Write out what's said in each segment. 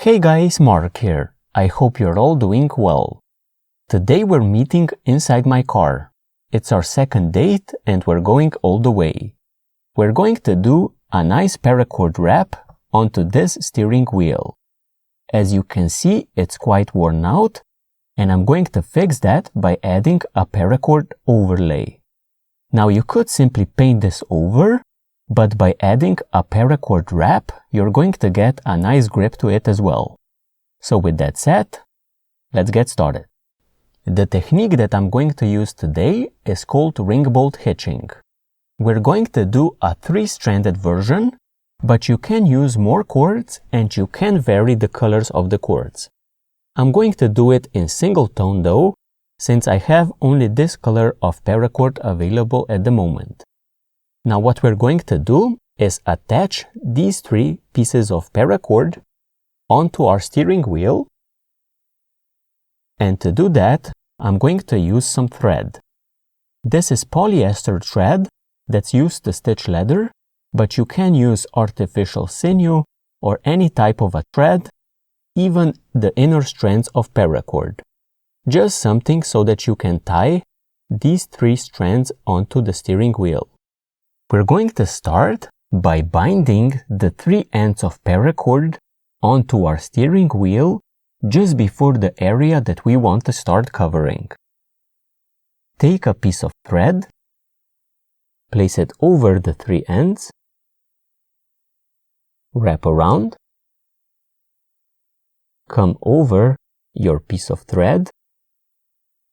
Hey guys, Mark here. I hope you're all doing well. Today we're meeting inside my car. It's our second date and we're going all the way. We're going to do a nice paracord wrap onto this steering wheel. As you can see, it's quite worn out, and I'm going to fix that by adding a paracord overlay. Now you could simply paint this over, but by adding a paracord wrap, you're going to get a nice grip to it as well. So with that said, let's get started. The technique that I'm going to use today is called ring bolt hitching. We're going to do a 3-stranded version, but you can use more cords and you can vary the colors of the cords. I'm going to do it in single tone though, since I have only this color of paracord available at the moment. Now what we're going to do is attach these 3 pieces of paracord onto our steering wheel, and to do that I'm going to use some thread. This is polyester thread that's used to stitch leather, but you can use artificial sinew or any type of a thread, even the inner strands of paracord. Just something so that you can tie these 3 strands onto the steering wheel. We're going to start by binding the 3 ends of paracord onto our steering wheel just before the area that we want to start covering. Take a piece of thread, place it over the 3 ends, wrap around, come over your piece of thread,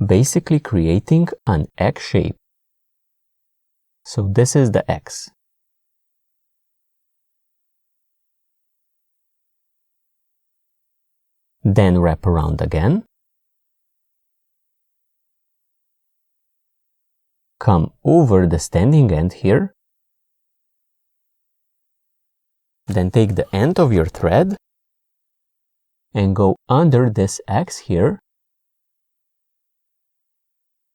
basically creating an X shape. So this is the X. Then wrap around again. Come over the standing end here. Then take the end of your thread and go under this X here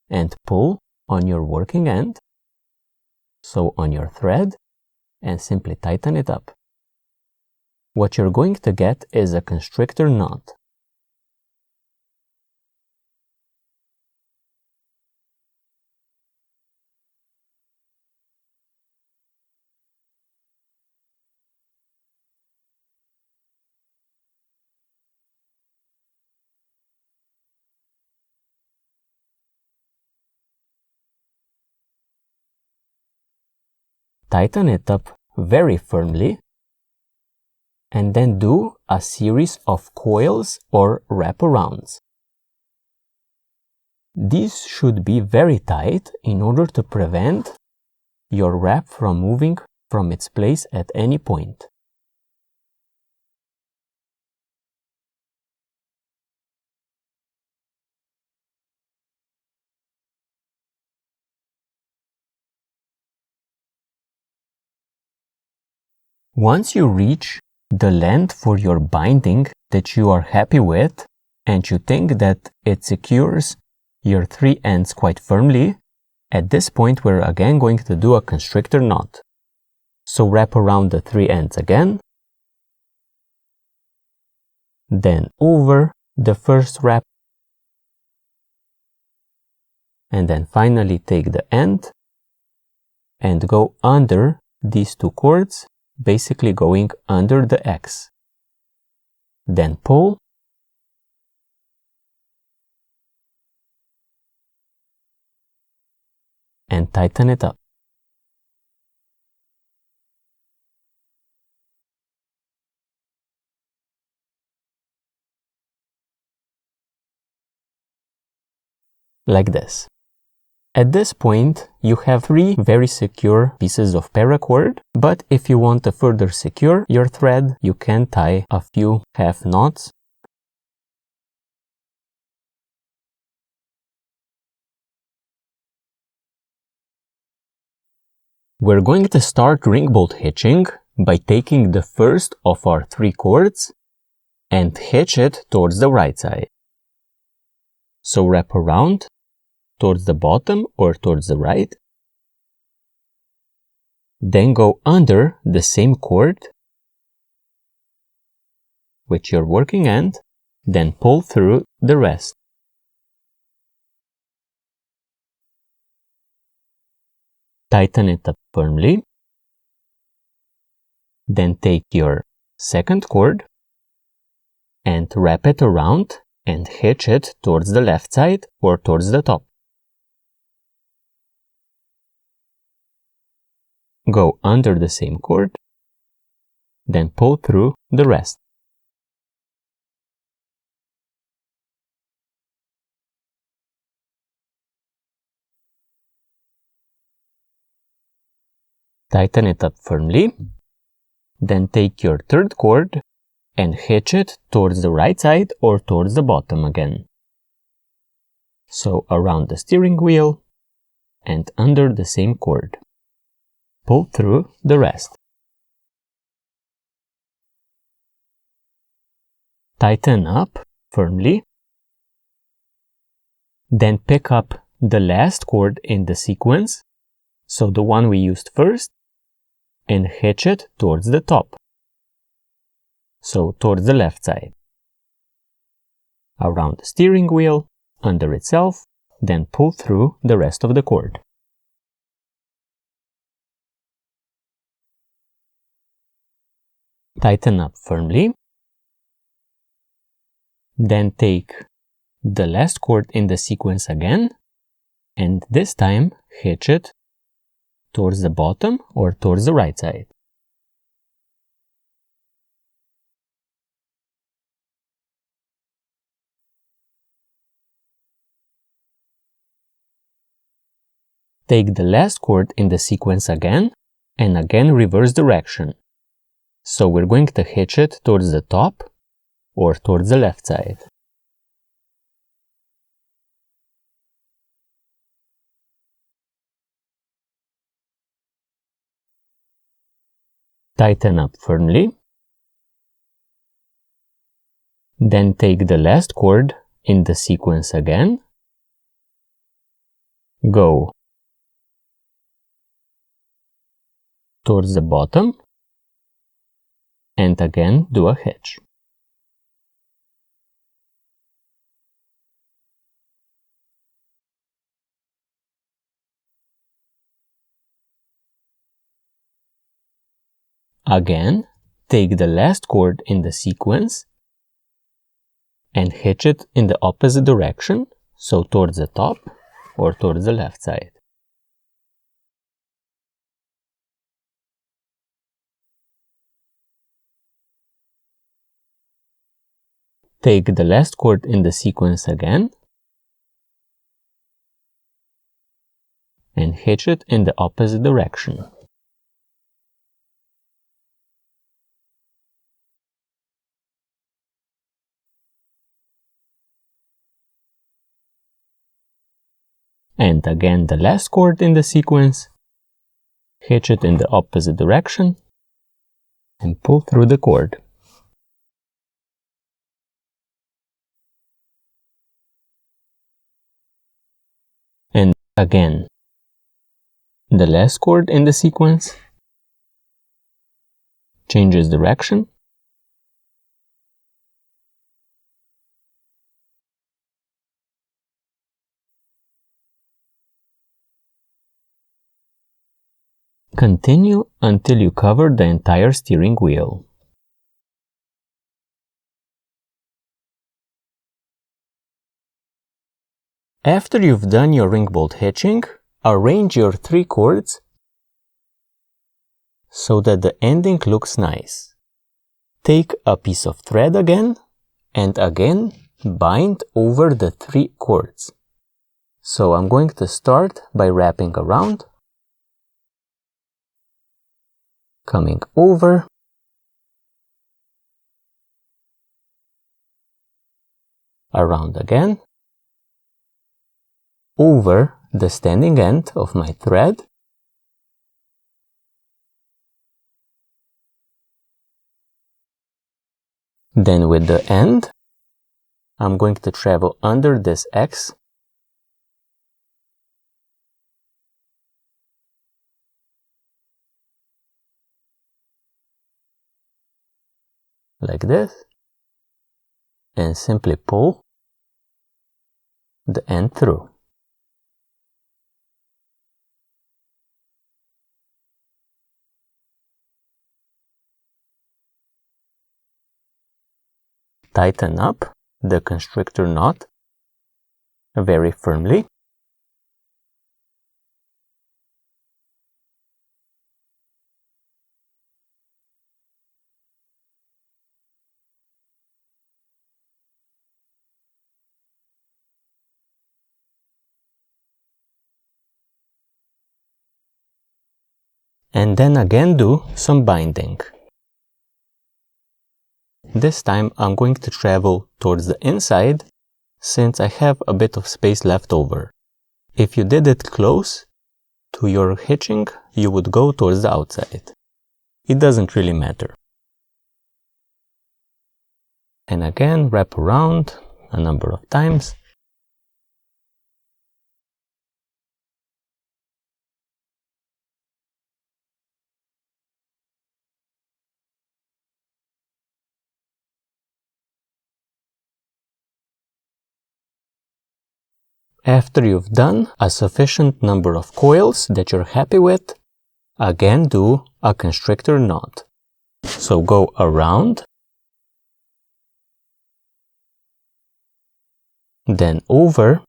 and pull on your working end, so on your thread, and simply tighten it up. What you're going to get is a constrictor knot. Tighten it up very firmly, and then do a series of coils or wraparounds. These should be very tight in order to prevent your wrap from moving from its place at any point. Once you reach the length for your binding that you are happy with, and you think that it secures your 3 ends quite firmly, at this point we're again going to do a constrictor knot. So wrap around the 3 ends again, then over the first wrap, and then finally take the end and go under these 2 cords, basically going under the X. Then pull, and tighten it up. Like this. At this point, you have 3 very secure pieces of paracord, but if you want to further secure your thread, you can tie a few half knots. We're going to start ring bolt hitching by taking the first of our 3 cords and hitch it towards the right side. So wrap around towards the bottom or towards the right. Then go under the same cord with your working end, then pull through the rest. Tighten it up firmly. Then take your second cord and wrap it around and hitch it towards the left side or towards the top. Go under the same cord, then pull through the rest. Tighten it up firmly. Then take your third cord and hitch it towards the right side or towards the bottom again. So around the steering wheel and under the same cord. Pull through the rest. Tighten up firmly. Then pick up the last cord in the sequence, so the one we used first, and hitch it towards the top. So towards the left side. Around the steering wheel, under itself, then pull through the rest of the cord. Tighten up firmly. Then take the last cord in the sequence again, and this time hitch it towards the bottom or towards the right side. Take the last cord in the sequence again, and again reverse direction. So we're going to hitch it towards the top or towards the left side. Tighten up firmly. Then take the last cord in the sequence again. Go towards the bottom and again do a hitch. Again, take the last cord in the sequence and hitch it in the opposite direction, so towards the top or towards the left side. Take the last cord in the sequence again and hitch it in the opposite direction. And again the last cord in the sequence, hitch it in the opposite direction and pull through the cord. And again, the last cord in the sequence changes direction. Continue until you cover the entire steering wheel. After you've done your ring bolt hitching, arrange your 3 cords so that the ending looks nice. Take a piece of thread again and again bind over the 3 cords. So I'm going to start by wrapping around, coming over, around again, over the standing end of my thread, then with the end, I'm going to travel under this X, like this, and simply pull the end through. Tighten up the constrictor knot very firmly. And then again do some binding. This time I'm going to travel towards the inside since I have a bit of space left over. If you did it close to your hitching, you would go towards the outside. It doesn't really matter. And again, wrap around a number of times. After you've done a sufficient number of coils that you're happy with, again do a constrictor knot. So go around, then over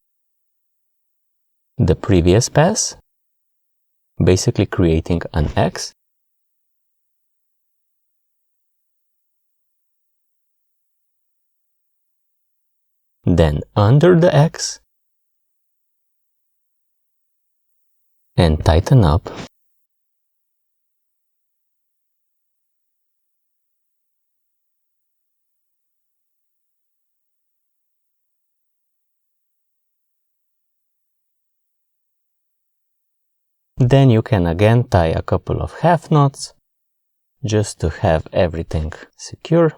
the previous pass, basically creating an X. Then under the X, and tighten up. Then you can again tie a couple of half knots just to have everything secure.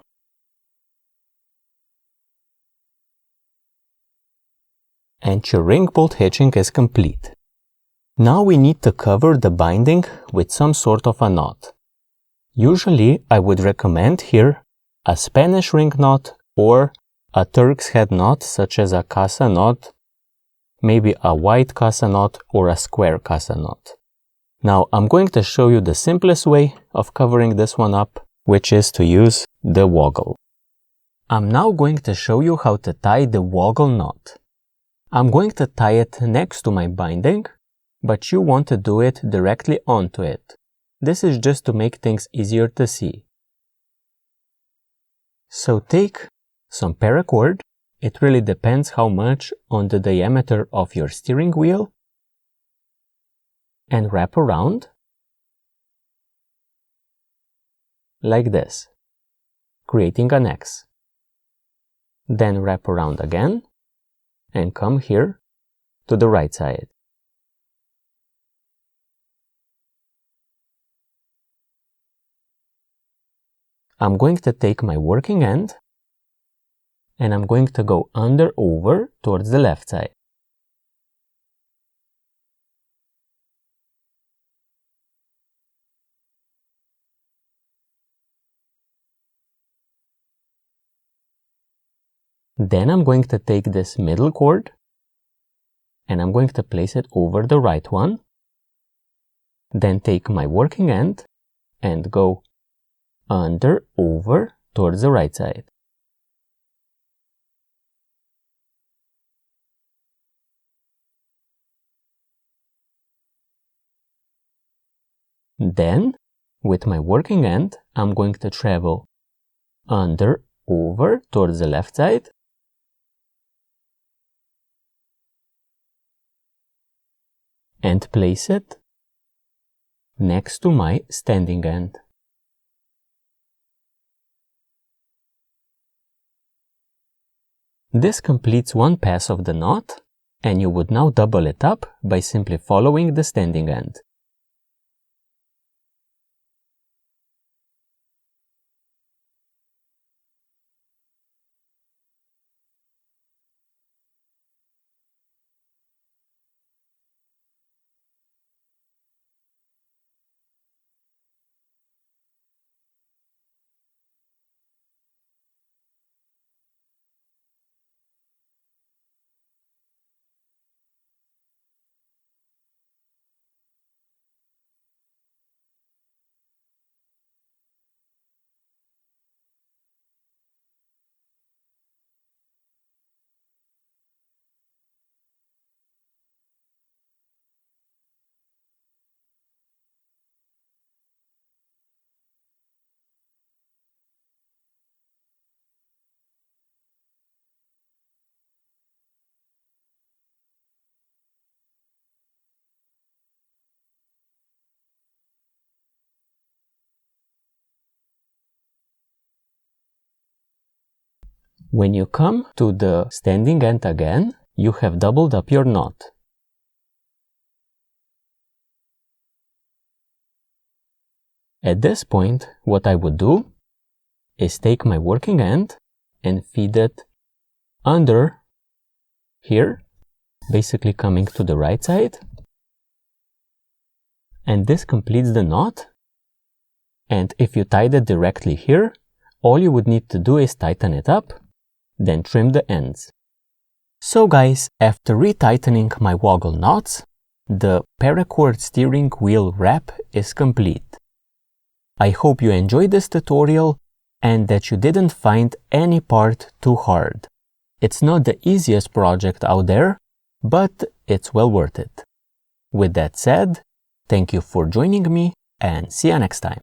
And your ring bolt hitching is complete. Now we need to cover the binding with some sort of a knot. Usually I would recommend here a Spanish ring knot or a Turk's head knot such as a casa knot, maybe a white casa knot or a square casa knot. Now I'm going to show you the simplest way of covering this one up, which is to use the woggle. I'm now going to show you how to tie the woggle knot. I'm going to tie it next to my binding, but you want to do it directly onto it. This is just to make things easier to see. So take some paracord. It really depends how much on the diameter of your steering wheel, and wrap around like this, creating an X. Then wrap around again and come here to the right side. I'm going to take my working end and I'm going to go under over towards the left side. Then I'm going to take this middle cord and I'm going to place it over the right one. Then take my working end and go under over towards the right side. Then, with my working end, I'm going to travel under over towards the left side. And place it next to my standing end. This completes one pass of the knot, and you would now double it up by simply following the standing end. When you come to the standing end again, you have doubled up your knot. At this point, what I would do is take my working end and feed it under here, basically coming to the right side. And this completes the knot. And if you tied it directly here, all you would need to do is tighten it up, then trim the ends. So guys, after retightening my woggle knots, the paracord steering wheel wrap is complete. I hope you enjoyed this tutorial and that you didn't find any part too hard. It's not the easiest project out there, but it's well worth it. With that said, thank you for joining me and see you next time.